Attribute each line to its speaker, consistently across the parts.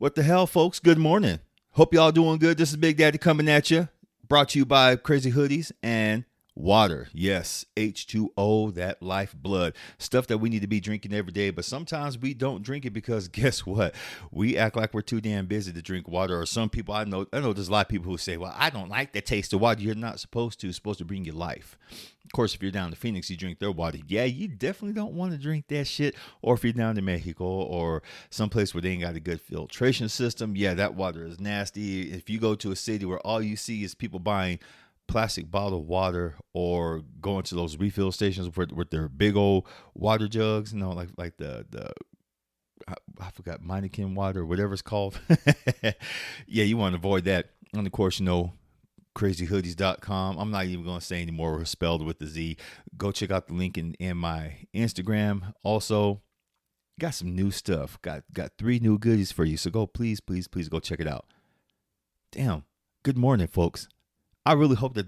Speaker 1: What the hell, folks? Good morning. Hope y'all doing good. This is Big Daddy coming at you. Brought to you by Crazy Hoodies and water. Yes, H2O, that lifeblood. Stuff that we need to be drinking every day, but sometimes we don't drink it because guess what? We act like we're too damn busy to drink water. Or some people I know there's a lot of people who say, well, I don't like the taste of water. You're not supposed to. It's supposed to bring you life. Of course, if you're down to Phoenix, you drink their water. Yeah, you definitely don't want to drink that shit. Or if you're down to Mexico or someplace where they ain't got a good filtration system, yeah, that water is nasty. If you go to a city where all you see is people buying plastic bottled water or going to those refill stations with their big old water jugs, like the I forgot, Meineken water or whatever it's called. Yeah, you want to avoid that. And of course, crazyhoodies.com. I'm not even going to say anymore. We're spelled with the Z. Go check out the link in my Instagram. Also, got some new stuff. Got 3 new goodies for you. So go, please go check it out. Damn. Good morning, folks. I really hope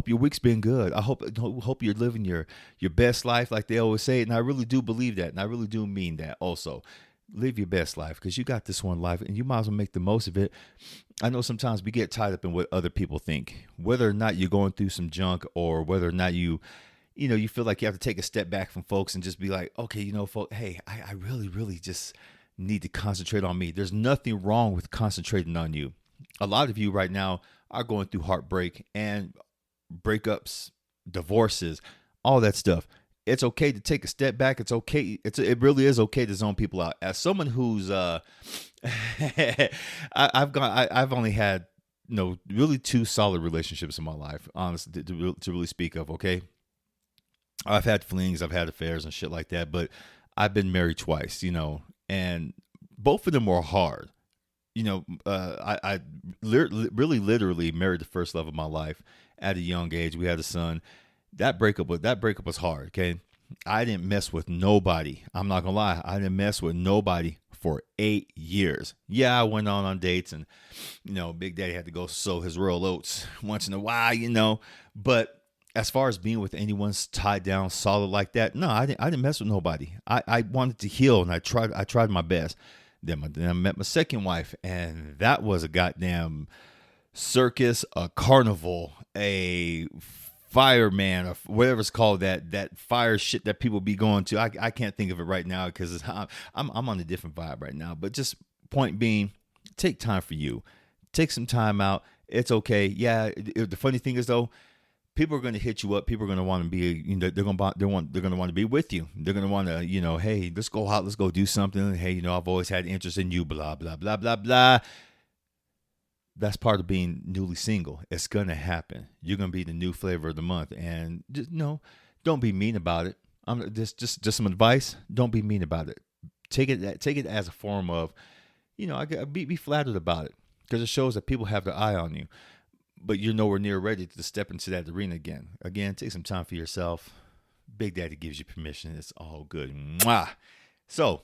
Speaker 1: your week's been good. I hope you're living your best life like they always say. And I really do believe that. And I really do mean that also. Live your best life because you got this one life and you might as well make the most of it. I know sometimes we get tied up in what other people think, whether or not you're going through some junk or whether or not you feel like you have to take a step back from folks and just be like, okay, folks, hey, I really just need to concentrate on me. There's nothing wrong with concentrating on you. A lot of you right now are going through heartbreak and breakups, divorces, all that stuff. It's okay to take a step back. It's okay. It really is okay to zone people out. As someone who's I've only had really 2 solid relationships in my life, honestly, to really speak of. Okay, I've had flings, I've had affairs and shit like that, but I've been married twice. And both of them were hard. I literally married the first love of my life at a young age. We had a son. That breakup was hard. Okay, I didn't mess with nobody. I'm not gonna lie. I didn't mess with nobody for 8 years. Yeah, I went on dates, and Big Daddy had to go sow his royal oats once in a while. But as far as being with anyone's tied down solid like that, no, I didn't mess with nobody. I wanted to heal, and I tried my best. Then I met my second wife, and that was a goddamn circus, a carnival, a fireman, or whatever it's called, that fire shit that people be going to. I can't think of it right now because I'm on a different vibe right now. But just point being, take time for you. Take some time out. It's okay. Yeah. The funny thing is though, people are going to hit you up. People are going to want to be, they're going to want to be with you. They're going to want to, hey, let's go out, let's go do something. Hey, I've always had interest in you, blah, blah, blah, blah, blah. That's part of being newly single. It's going to happen. You're going to be the new flavor of the month. And just, don't be mean about it. Just some advice. Don't be mean about it. Take it as a form of, be flattered about it because it shows that people have their eye on you. But you're nowhere near ready to step into that arena again. Again, take some time for yourself. Big Daddy gives you permission. It's all good. Mwah. So,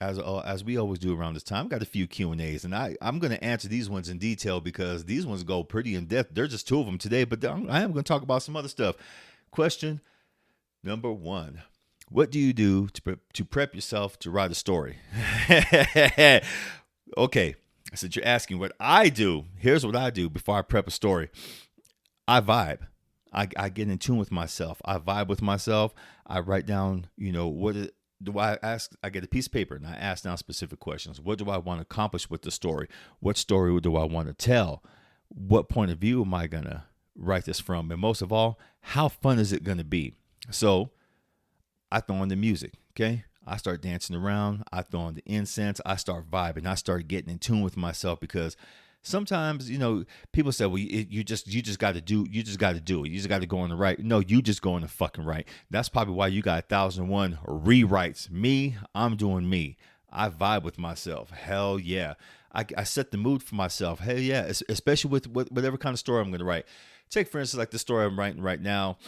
Speaker 1: as we always do around this time, I've got a few Q&As, and I'm going to answer these ones in detail because these ones go pretty in depth. There's just 2 of them today, but I am going to talk about some other stuff. Question number 1. What do you do to prep yourself to write a story? Okay. Since you're asking what I do, here's what I do before I prep a story. I vibe. I get in tune with myself. I vibe with myself. I write down, do I ask? I get a piece of paper and I ask down specific questions. What do I want to accomplish with the story? What story do I want to tell? What point of view am I going to write this from? And most of all, how fun is it going to be? So I throw in the music, okay? I start dancing around. I throw on the incense. I start vibing. I start getting in tune with myself because sometimes, people say, well, you just got to do it. You just got to go on the right. No, you just go on the fucking right. That's probably why you got 1,001 rewrites. Me, I'm doing me. I vibe with myself. Hell yeah. I set the mood for myself. Hell yeah. Especially with whatever kind of story I'm going to write. Take, for instance, like the story I'm writing right now.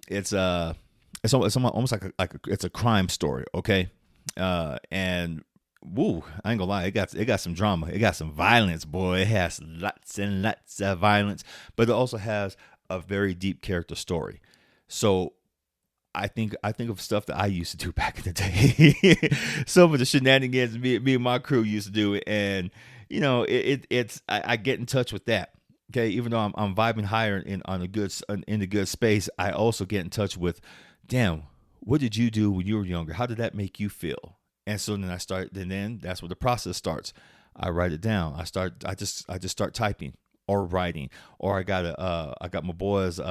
Speaker 1: It's almost like it's a crime story. Okay. And woo, I ain't gonna lie, it got some drama. It got some violence, boy. It has lots and lots of violence, but it also has a very deep character story. So I think of stuff that I used to do back in the day. Some of the shenanigans me and my crew used to do, and I get in touch with that. Okay, even though I'm vibing higher in the good space, I also get in touch with, damn, what did you do when you were younger? How did that make you feel? And so then then that's where the process starts. I write it down. I just start typing or writing, or I got my boy's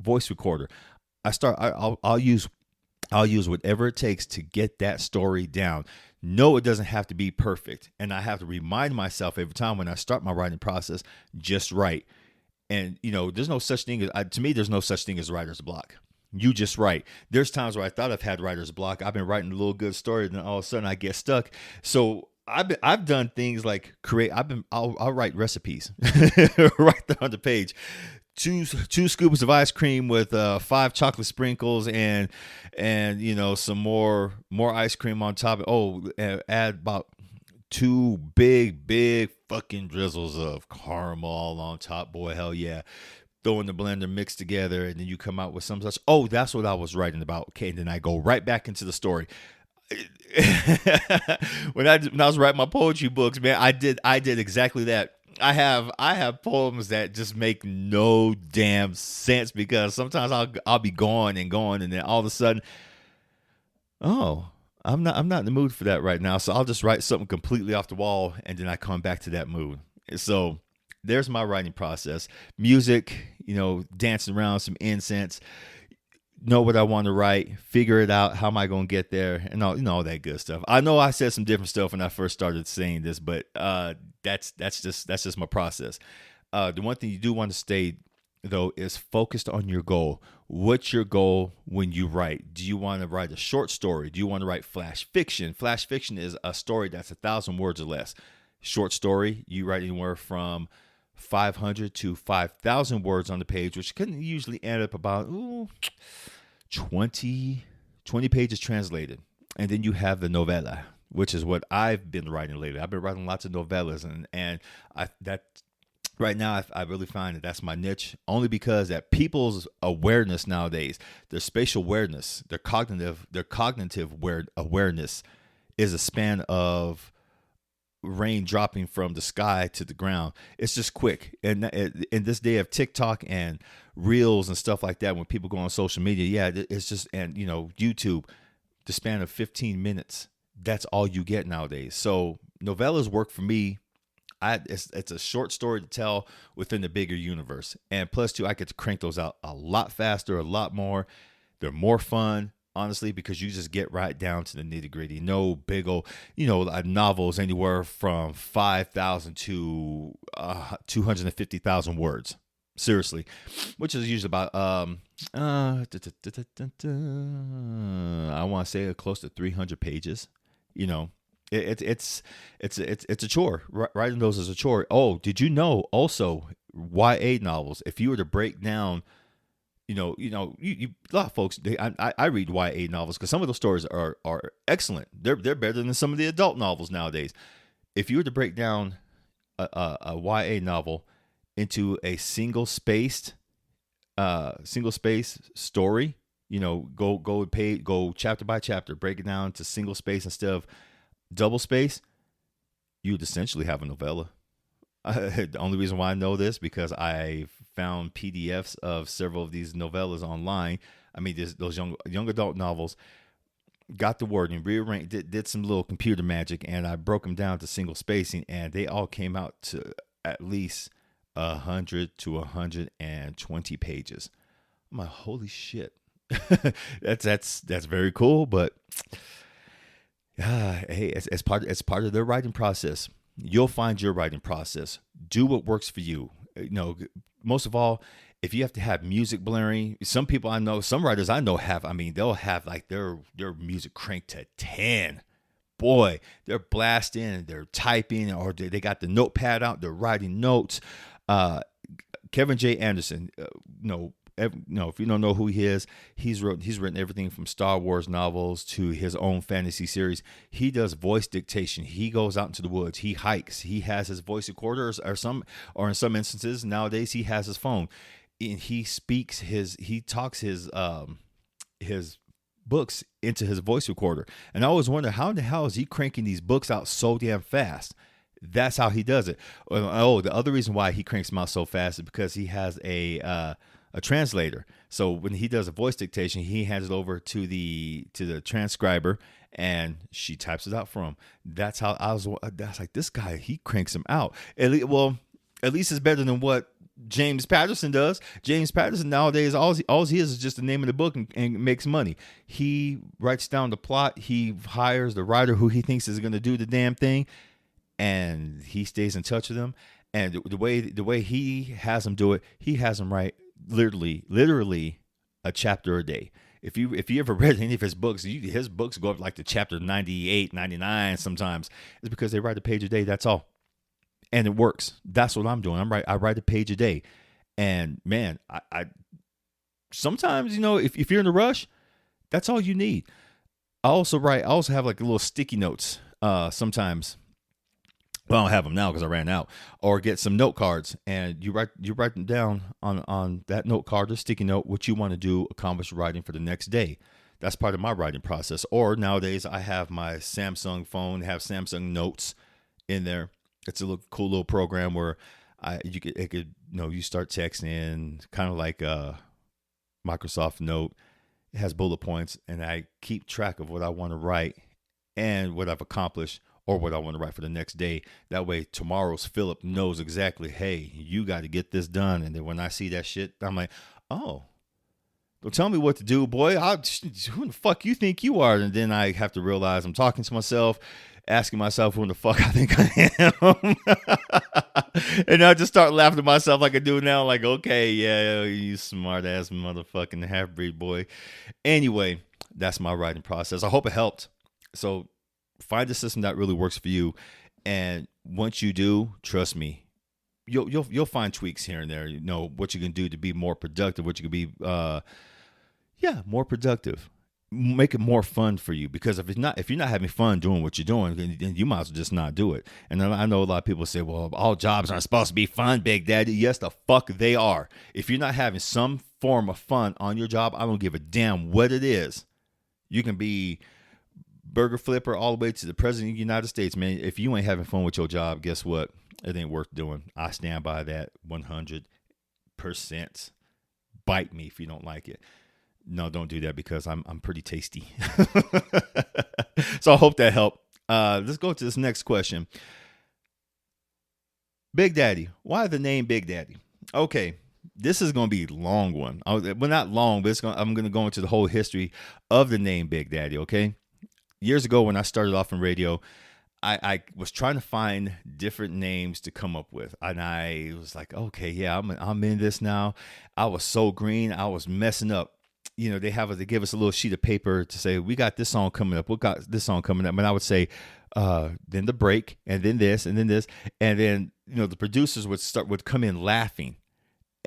Speaker 1: voice recorder. I'll use whatever it takes to get that story down. No, it doesn't have to be perfect. And I have to remind myself every time when I start my writing process, just write. And, there's no such thing to me, there's no such thing as writer's block. You just write. There's times where I thought I've had writer's block. I've been writing a little good story, and then all of a sudden I get stuck. So I've done things like I'll write recipes right there on the page. Two scoops of ice cream with 5 chocolate sprinkles and some more ice cream on top. Add about 2 big fucking drizzles of caramel all on top. Boy, hell yeah. Throw in the blender, mix together, and then you come out with some such. Oh, that's what I was writing about. Okay, and then I go right back into the story. when I was writing my poetry books, man, I did exactly that. I have poems that just make no damn sense, because sometimes I'll be going, and then all of a sudden, oh, I'm not in the mood for that right now, so I'll just write something completely off the wall, and then I come back to that mood. So there's my writing process. Music, dancing around some incense, know what I want to write, figure it out, how am I going to get there, and all that good stuff. I know I said some different stuff when I first started saying this, but that's just my process. The one thing you do want to stay, though, is focused on your goal. What's your goal when you write? Do you want to write a short story? Do you want to write flash fiction? Flash fiction is a story that's 1,000 words or less. Short story, you write anywhere from 500 to 5,000 words on the page, which can usually end up about 20 pages translated. And then you have the novella, which is what I've been writing lately. I've been writing lots of novellas, and right now I really find that that's my niche, only because that people's awareness nowadays, their spatial awareness, their cognitive awareness is a span of rain dropping from the sky to the ground. It's just quick. And in this day of TikTok and reels and stuff like that, when people go on social media, it's just, and YouTube, the span of 15 minutes, that's all you get nowadays. So novellas work for me. It's a short story to tell within the bigger universe. And plus, too, I get to crank those out a lot faster, a lot more. They're more fun, honestly, because you just get right down to the nitty gritty. No big old, novels anywhere from 5,000 to 250,000 words. Seriously, which is usually about I want to say close to 300 pages. It's a chore. Writing those is a chore. Oh, did you know also YA novels? If you were to break down, a lot of folks, I read YA novels because some of those stories are excellent. They're better than some of the adult novels nowadays. If you were to break down a YA novel into a single space story, go chapter by chapter, break it down to single space instead of double space, you would essentially have a novella. The only reason why I know this, because I found PDFs of several of these novellas online. I mean, those young adult novels, got the word and rearranged, did some little computer magic, and I broke them down to single spacing, and they all came out to at least 100 to 120 pages. I'm like, holy shit. that's very cool, but hey, it's part of their writing process. You'll find your writing process. Do what works for you. Most of all, if you have to have music blaring, some writers I know they'll have like their music cranked to 10. Boy, they're blasting, they're typing, or they got the notepad out, they're writing notes. Kevin J. Anderson, if you don't know who he is, he's written everything from Star Wars novels to his own fantasy series. He does voice dictation. He goes out into the woods. He hikes. He has his voice recorders, or in some instances nowadays he has his phone, and he talks his books into his voice recorder. And I always wonder, how in the hell is he cranking these books out so damn fast? That's how he does it. Oh, the other reason why he cranks them out so fast is because he has a translator. So when he does a voice dictation, he hands it over to the transcriber, and she types it out for him. That's how that's like, this guy, he cranks them out. At least it's better than what James Patterson does. James Patterson nowadays, all he is just the name of the book and makes money. He writes down the plot. He hires the writer who he thinks is going to do the damn thing, and he stays in touch with them. And the way he has them do it, he has them write literally a chapter a day. If you ever read any of his books, his books go up like to chapter 98, 99 sometimes. It's because they write a page a day. That's all. And it works. That's what I'm doing. I write a page a day. And man, I sometimes, if you're in a rush, that's all you need. I also have like little sticky notes sometimes. Well, I don't have them now because I ran out. Or get some note cards, and you write them down on that note card, or sticky note, what you want to do, accomplish writing for the next day. That's part of my writing process. Or nowadays, I have my Samsung phone, have Samsung Notes in there. It's a cool little program where you start texting, kind of like a Microsoft Note. It has bullet points, and I keep track of what I want to write and what I've accomplished, or what I want to write for the next day. That way, tomorrow's Philip knows exactly, hey, you got to get this done. And then when I see that shit, I'm like, oh, don't tell me what to do, boy. Who the fuck you think you are? And then I have to realize I'm talking to myself, asking myself who the fuck I think I am. And I just start laughing to myself like I do now. Like, okay, yeah, you smart ass motherfucking half-breed boy. Anyway, that's my writing process. I hope it helped. So find a system that really works for you. And once you do, trust me, you'll find tweaks here and there. You know what you can do to be more productive, what you can be more productive. Make it more fun for you, because if you're not having fun doing what you're doing, then you might as well just not do it. And I know a lot of people say, well, all jobs aren't supposed to be fun, Big Daddy. Yes, the fuck they are. If you're not having some form of fun on your job, I don't give a damn what it is. You can be burger flipper all the way to the president of the United States, man. If you ain't having fun with your job, guess what? It ain't worth doing. I stand by that 100%. Bite me if you don't like it. No, don't do that, because I'm pretty tasty. So I hope that helped. Let's go to this next question. Big Daddy. Why the name Big Daddy? Okay, this is going to be a long one. Well, not long, but I'm going to go into the whole history of the name Big Daddy, okay? Years ago when I started off in radio, I was trying to find different names to come up with. And I was like, okay, yeah, I'm in this now. I was so green. I was messing up. They give us a little sheet of paper to say, we got this song coming up. We got this song coming up. And I would say, then the break, and then this, and then this. And then, the producers would come in laughing.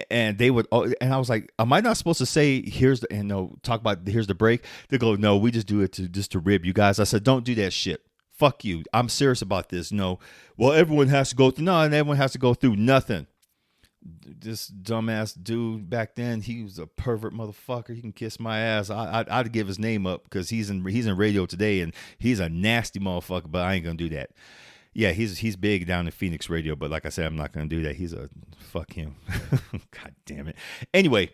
Speaker 1: And they would, and I was like, am I not supposed to say, here's the break? They go, no, we just do it to rib you guys. I said, don't do that shit. Fuck you. I'm serious about this. No. Well, everyone has to go through. No, and everyone has to go through nothing. This dumbass dude back then, he was a pervert motherfucker. He can kiss my ass. I'd give his name up, because he's in radio today, and he's a nasty motherfucker, but I ain't gonna do that. Yeah, he's big down in Phoenix radio, but like I said, I'm not gonna do that. Fuck him. God damn it. Anyway,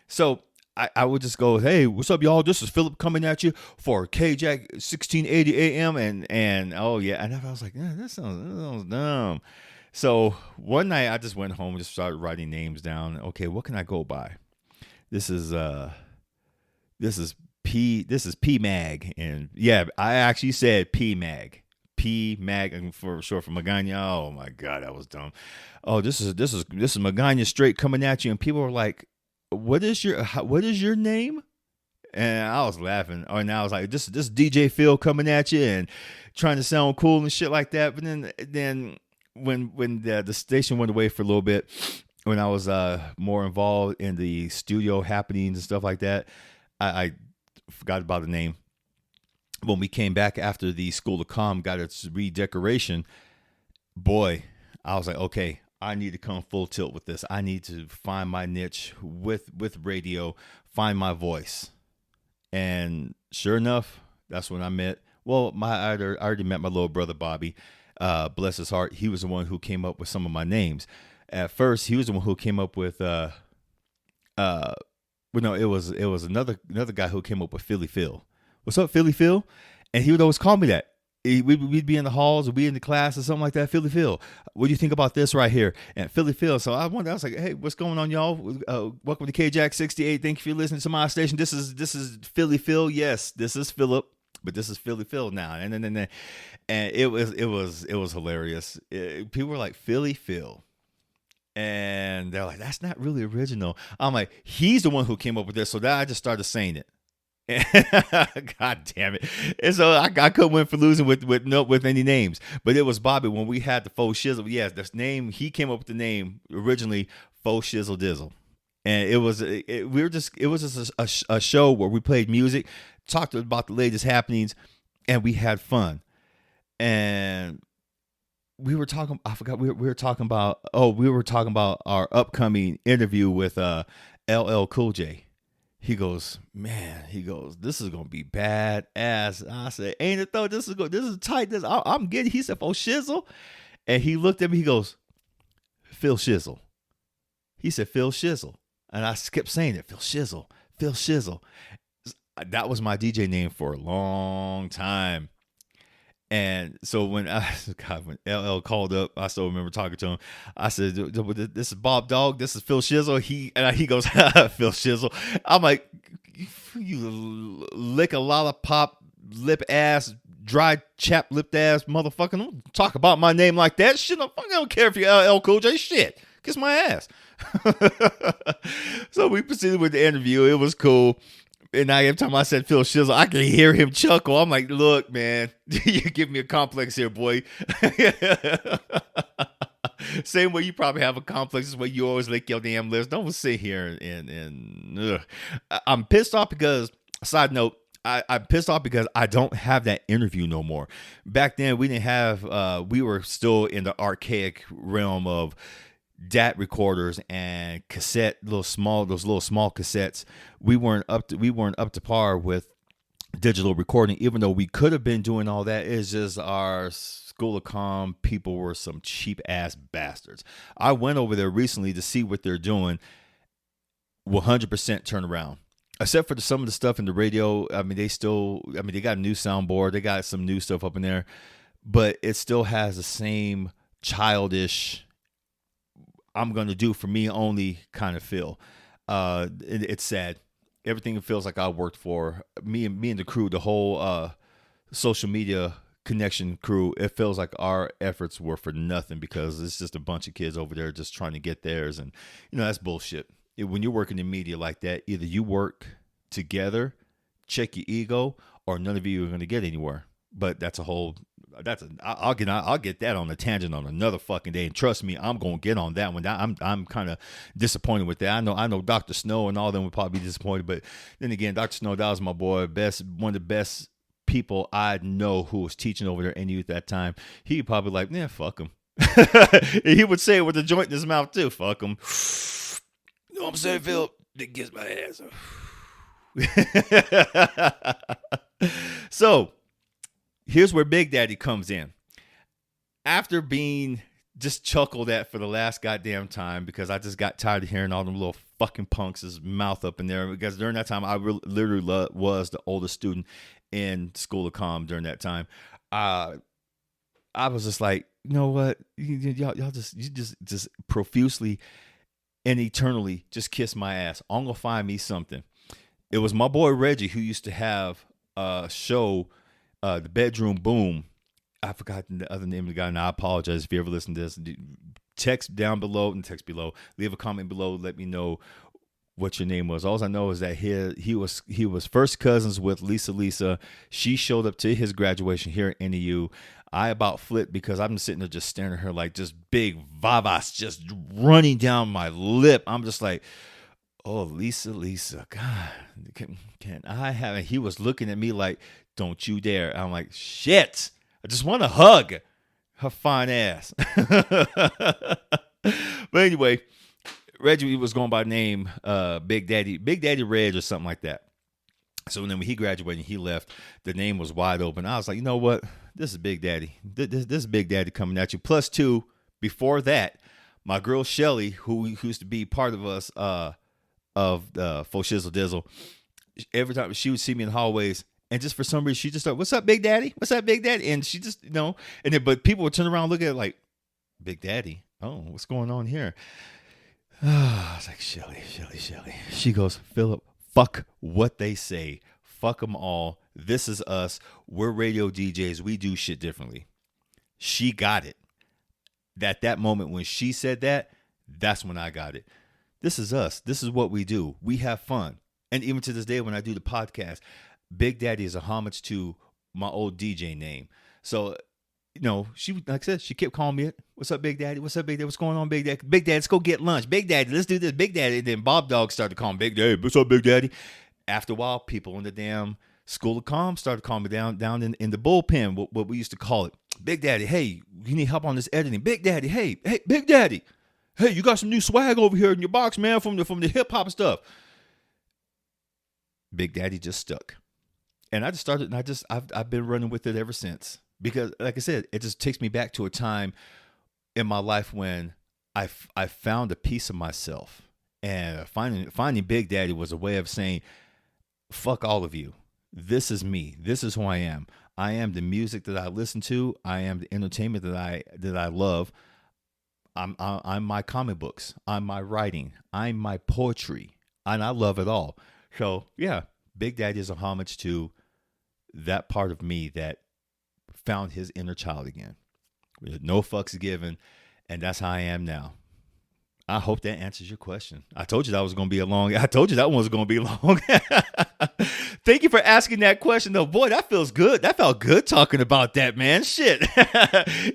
Speaker 1: so I would just go, hey, what's up, y'all? This is Philip coming at you for KJack 1680 AM, and oh yeah, and I was like, yeah, that sounds dumb. So one night I just went home and just started writing names down. Okay, what can I go by? This is P Mag, and yeah, I actually said P Mag, and for short for Magana. Oh my God, that was dumb. Oh, this is Magana straight coming at you, and people were like, what is your name? And I was laughing. Oh, and I was like, this DJ Phil coming at you and trying to sound cool and shit like that. But then when the station went away for a little bit, when I was more involved in the studio happenings and stuff like that, I forgot about the name. When we came back after the School of Comm got its redecoration, boy, I was like, okay, I need to come full tilt with this. I need to find my niche with radio, find my voice. And sure enough, that's when I met, I already met my little brother, Bobby. bless his heart, he was the one who came up with some of my names. At first, he was the one who came up with well, no, it was another guy who came up with Philly Phil. What's up, Philly Phil? And he would always call me that. We'd be in the halls or be in the class or something like that. Philly Phil, what do you think about this right here? And Philly Phil. So I was like, hey, what's going on, y'all? Welcome to KJack 68. Thank you for listening to my station. This is Philly Phil. Yes, this is Philip, but this is Philly Phil now. And it was hilarious. People were like, Philly Phil. And they're like, that's not really original. I'm like, he's the one who came up with this. So then I just started saying it. God damn it. And so I couldn't win for losing with any names. But it was Bobby when we had the Faux Shizzle. Yes, this name, he came up with the name originally, Faux Shizzle Dizzle. And it was just a show where we played music, talked about the latest happenings, and we had fun. And we were talking, I forgot, we were talking about our upcoming interview with LL Cool J. He goes, this is going to be badass. I said, ain't it though? This is tight. I'm getting, he said, oh, shizzle. And he looked at me, he goes, Phil Shizzle. He said, Phil Shizzle. And I kept saying it, Phil Shizzle, Phil Shizzle. That was my DJ name for a long time. And so when LL called up, I still remember talking to him. I said, this is Bob Dog. This is Phil Shizzle. He goes, Phil Shizzle. I'm like, you lick a lollipop, lip ass, dry chap lipped ass motherfucker. Don't talk about my name like that. Shit, I don't care if you're LL Cool J. Shit, kiss my ass. So we proceeded with the interview. It was cool. And every time I said Phil Shizzle, I could hear him chuckle. I'm like, look, man, you give me a complex here, boy. Same way you probably have a complex is where you always lick your damn lips. Don't sit here and I'm pissed off because, side note, I'm pissed off because I don't have that interview no more. Back then, we didn't have, we were still in the archaic realm of DAT recorders and cassette, those little small cassettes. We weren't up to par with digital recording, even though we could have been doing all that. It's just our School of Comm people were some cheap ass bastards. I went over there recently to see what they're doing. 100% turnaround. Except for some of the stuff in the radio. I mean, they got a new soundboard. They got some new stuff up in there, but it still has the same childish, I'm going to do for me only kind of feel. It's sad. Everything feels like I worked for me and the crew, the whole social media connection crew. It feels like our efforts were for nothing because it's just a bunch of kids over there just trying to get theirs. And, that's bullshit. When you're working in media like that, either you work together, check your ego, or none of you are going to get anywhere. But I'll get that on a tangent on another fucking day. And trust me, I'm going to get on that one. I'm kind of disappointed with that. I know Dr. Snow and all of them would probably be disappointed. But then again, Dr. Snow, that was my boy, one of the best people I know who was teaching over there in youth at that time. He'd probably like, yeah, fuck him. He would say it with a joint in his mouth too. Fuck him. You know what I'm saying, Phil? It gets my ass. So, here's where Big Daddy comes in. After being just chuckled at for the last goddamn time because I just got tired of hearing all them little fucking punks' mouth up in there. Because during that time, I literally was the oldest student in School of Comm during that time. I was just like, you know what? Y'all just profusely and eternally just kiss my ass. I'm going to find me something. It was my boy Reggie who used to have a show, The Bedroom Boom. I forgot the other name of the guy, and I apologize if you ever listen to this. Text below. Leave a comment below. Let me know what your name was. All I know is that he was first cousins with Lisa. She showed up to his graduation here at NEU. I about flipped because I'm just sitting there just staring at her like just big vavas just running down my lip. I'm just like, oh, Lisa, God, can I have it? He was looking at me like, don't you dare. I'm like, shit, I just want to hug her fine ass. But anyway, Reggie was going by name Big Daddy Reg or something like that. So then when he graduated and he left, the name was wide open. I was like, you know what? This is Big Daddy. This is Big Daddy coming at you. Plus two, before that, my girl Shelly, who used to be part of us, of Faux Shizzle Dizzle, every time she would see me in the hallways, and just for some reason, she just started, "What's up, Big Daddy? What's up, Big Daddy?" And she just, and then, but people would turn around and look at it like, "Big Daddy? Oh, what's going on here?" I was like, Shelly. She goes, "Philip, fuck what they say. Fuck them all. This is us. We're radio DJs. We do shit differently." She got it. That moment when she said that, that's when I got it. This is us. This is what we do. We have fun. And even to this day, when I do the podcast, Big Daddy is a homage to my old DJ name. So, she, like I said, she kept calling me it. "What's up, Big Daddy? What's up, Big Daddy? What's going on, Big Daddy? Big Daddy, let's go get lunch. Big Daddy, let's do this. Big Daddy." And then Bob Dog started calling Big Daddy. "What's up, Big Daddy?" After a while, people in the damn School of Comm started calling me down in the bullpen, what we used to call it. "Big Daddy, hey, you need help on this editing. Big Daddy, hey, Big Daddy. Hey, you got some new swag over here in your box, man, from the hip hop stuff." Big Daddy just stuck. And I just started, and I've been running with it ever since. Because, like I said, it just takes me back to a time in my life when I found a piece of myself. And finding Big Daddy was a way of saying, fuck all of you. This is me. This is who I am. I am the music that I listen to. I am the entertainment that I love. I'm my comic books. I'm my writing. I'm my poetry. And I love it all. So, yeah, Big Daddy is a homage to that part of me that found his inner child again. With no fucks given. And that's how I am now. I hope that answers your question. I told you that was going to be I told you that one was going to be long. Thank you for asking that question, though. Boy, that feels good. That felt good talking about that, man. Shit.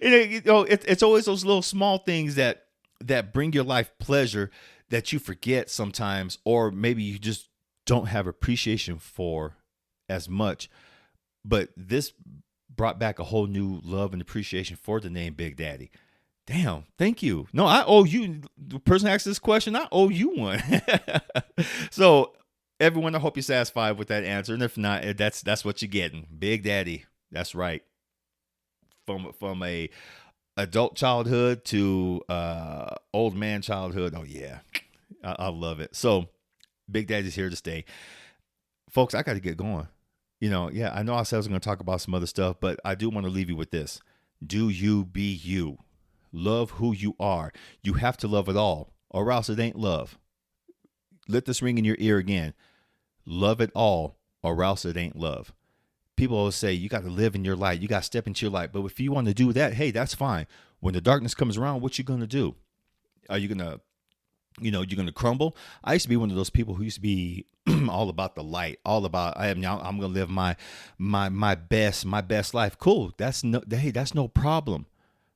Speaker 1: It's always those little small things that bring your life pleasure that you forget sometimes, or maybe you just don't have appreciation for as much. But this brought back a whole new love and appreciation for the name Big Daddy. Damn, thank you. No, I owe you. The person asked this question, I owe you one. So, everyone, I hope you're satisfied with that answer. And if not, that's what you're getting. Big Daddy. That's right. From a adult childhood to old man childhood. Oh, yeah. I love it. So, Big Daddy's here to stay. Folks, I got to get going. Yeah, I know I said I was going to talk about some other stuff, but I do want to leave you with this. Do you be you. Love who you are. You have to love it all, or else it ain't love. Let this ring in your ear again. Love it all, or else it ain't love. People always say you got to live in your light. You got to step into your light. But if you want to do that, hey, that's fine. When the darkness comes around, what you going to do? Are you going to, you're going to crumble? I used to be one of those people who used to be all about the light, all about I'm going to live my best life. Cool. That's no problem.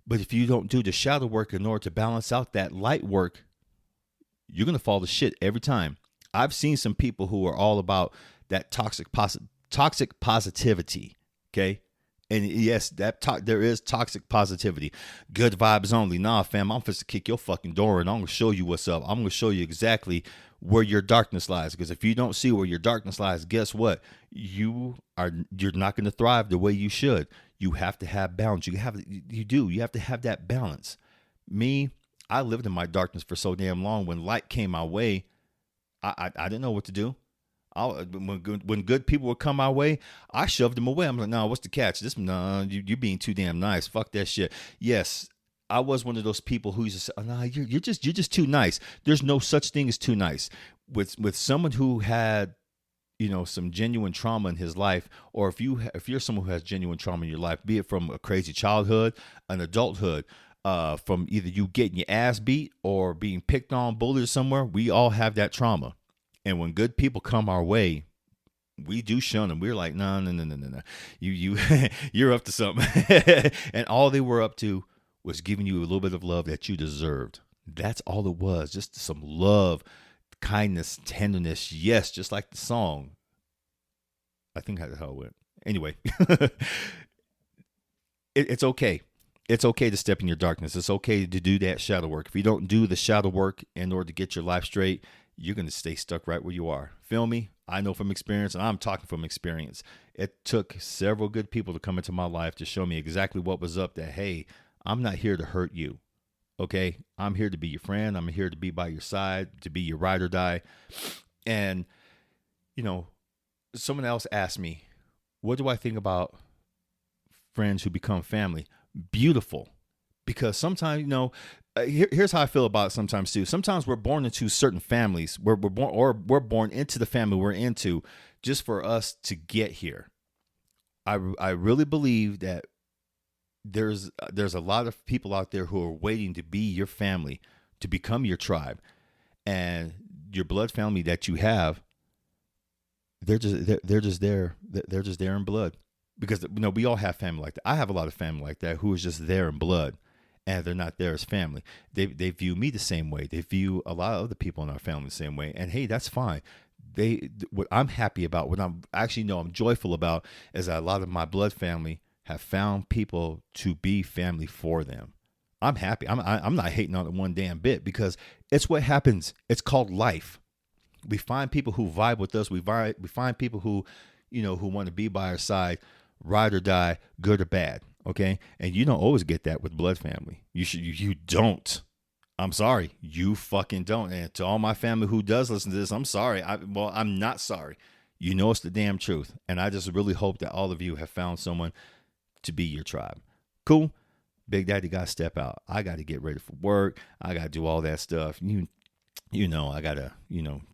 Speaker 1: But if you don't do the shadow work in order to balance out that light work, you're going to fall to shit every time. I've seen some people who are all about that toxic positivity, okay? And yes, there is toxic positivity. Good vibes only. Nah, fam, I'm supposed to kick your fucking door and I'm going to show you what's up. I'm going to show you exactly where your darkness lies. Because if you don't see where your darkness lies, guess what? You're not going to thrive the way you should. You have to have balance. You have to have that balance. Me, I lived in my darkness for so damn long. When light came my way, I didn't know what to do. When good people would come my way, I shoved them away. I'm like, no, what's the catch? You being too damn nice. Fuck that shit. Yes, I was one of those people who used to say, oh, no, you're just too nice. There's no such thing as too nice. With someone who had, some genuine trauma in his life, or if you're someone who has genuine trauma in your life, be it from a crazy childhood, an adulthood, from either you getting your ass beat or being picked on, bullied somewhere, we all have that trauma. And when good people come our way, we do shun them. We're like, no. You're up to something. And all they were up to was giving you a little bit of love that you deserved. That's all it was. Just some love, kindness, tenderness. Yes, just like the song. I think that's how it went. Anyway, it's okay. It's okay to step in your darkness. It's okay to do that shadow work. If you don't do the shadow work in order to get your life straight, you're going to stay stuck right where you are. Feel me? I know from experience, and I'm talking from experience. It took several good people to come into my life to show me exactly what was up, that, hey, I'm not here to hurt you. Okay. I'm here to be your friend. I'm here to be by your side, to be your ride or die. And, you know, someone else asked me, what do I think about friends who become family? Beautiful. Because sometimes, here's how I feel about it sometimes too. Sometimes we're born into certain families, we're born, or we're born into the family we're into just for us to get here. I really believe that there's a lot of people out there who are waiting to be your family, to become your tribe, and your blood family that you have. They're just there. They're just there in blood, because we all have family like that. I have a lot of family like that who is just there in blood, and they're not there as family. They view me the same way. They view a lot of other people in our family the same way, and hey, that's fine. What I'm happy about, what I'm joyful about, is that a lot of my blood family have found people to be family for them. I'm happy. I'm not hating on it one damn bit, because it's what happens. It's called life. We find people who vibe with us. We find people who, who want to be by our side, ride or die, good or bad. Okay. And you don't always get that with blood family. You don't. I'm sorry. You fucking don't. And to all my family who does listen to this, I'm sorry. I'm not sorry. It's the damn truth. And I just really hope that all of you have found someone to be your tribe. Cool. Big Daddy got to step out. I got to get ready for work. I got to do all that stuff. I got to,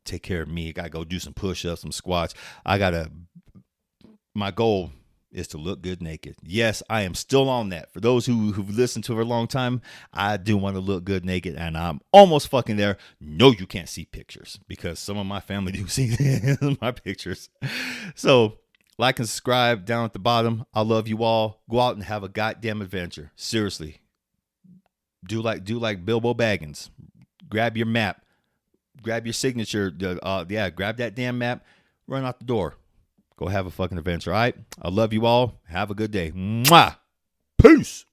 Speaker 1: take care of me. I got to go do some push-ups, some squats. My goal is to look good naked. Yes, I am still on that. For those who've listened to it for a long time, I do want to look good naked, and I'm almost fucking there. No, you can't see pictures, because some of my family do see my pictures. So, like and subscribe down at the bottom. I love you all. Go out and have a goddamn adventure. Seriously. Do like Bilbo Baggins. Grab your map. Grab your signature. Grab that damn map. Run out the door. Go have a fucking adventure. All right. I love you all. Have a good day. Mwah. Peace.